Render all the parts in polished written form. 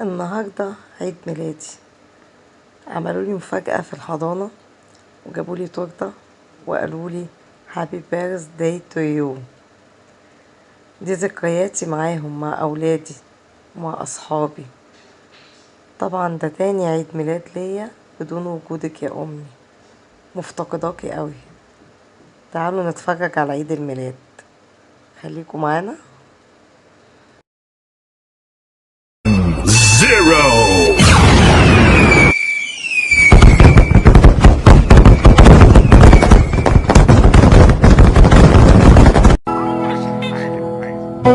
النهارده عيد ميلادي. عملوا لي مفاجأة في الحضانة وجابوا لي تورته وقالوا لي هابي بيرث داي تو يو. دي ذكرياتي معاهم، مع اولادي ومع اصحابي. طبعا ده تاني عيد ميلاد ليا بدون وجودك يا امي، مفتقداكي قوي. تعالوا نتفرج على عيد الميلاد، خليكم معانا. Zero.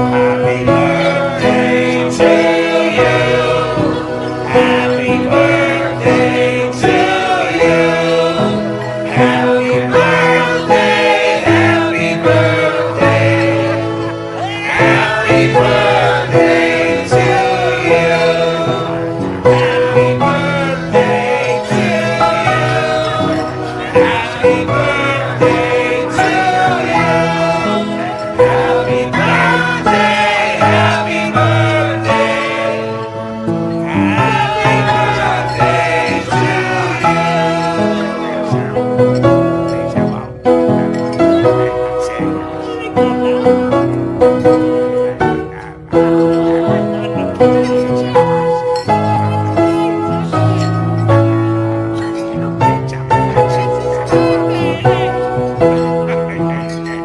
Happy birthday to you. Happy birthday to you. Happy birthday, happy birthday. Happy birthday to you. Happy birthday to you. Happy birthday to you. Happy birthday, happy birthday. Happy birthday to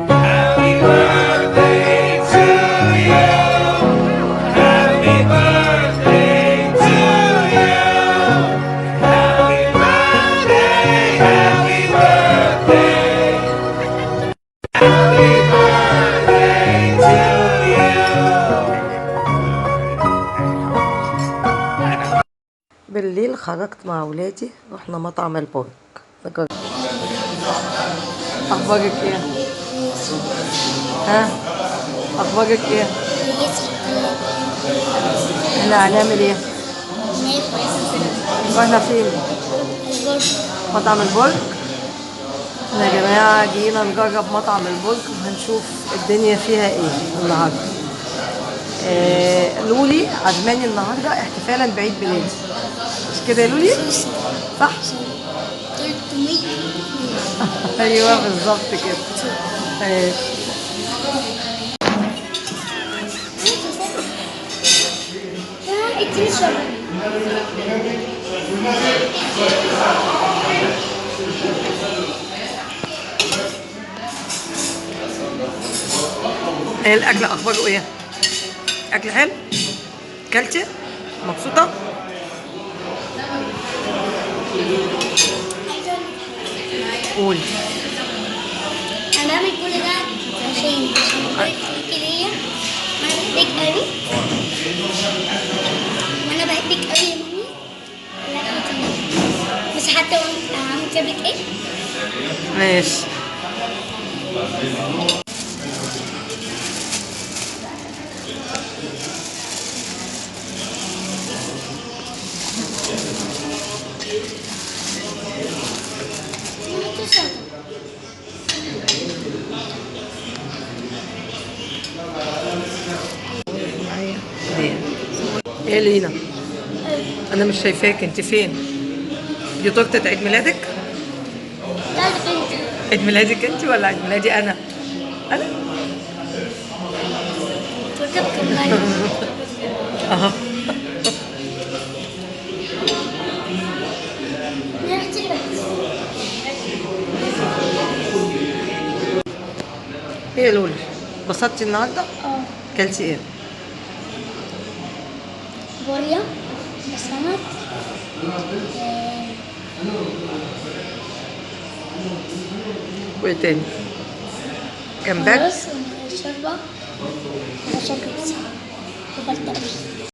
Happy birthday to you. Happy birthday to you. Happy birthday, happy birthday. Happy birthday to you. بالليل خرجت مع ولادي، رحنا مطعم البرج نجرب. اخبارك ايه؟ ها؟ اخبارك ايه؟ احنا هنعمل ايه؟ رحنا فين؟ مطعم البرج. احنا يا جماعه جينا نجرب مطعم البرج وهنشوف الدنيا فيها ايه النهارده. لولي عزماني النهارده احتفالا بعيد ميلادي، مش كده يا لولي؟ صح؟ 300. ايوه بالظبط كده. ماشي. اديني شوية. ايه الاكل اخباره ايه؟ اكل حلو؟ كلتي؟ مبسوطه؟ قولي. انا بعمل كل ده عشان بحبك ليا، وانا بحبك قوي، وانا بحبك قوي يا مامي. لا بس حتى وانا هعمل جابلك ايه؟ ماشي. ايه لينا؟ انا مش شايفاك، انت فين؟ دي تورته عيد ميلادك؟ لا بنت. عيد ميلادك انت ولا عيد ميلادي انا؟ انا؟ تركب كمان. اهو. ايه يا لولي؟ اتبسطتي النهارده؟ اه. كلتي ايه؟ بوريا بسمك، وايه تاني؟ جمبري؟ رز وشوربة وشوربة وبلطة.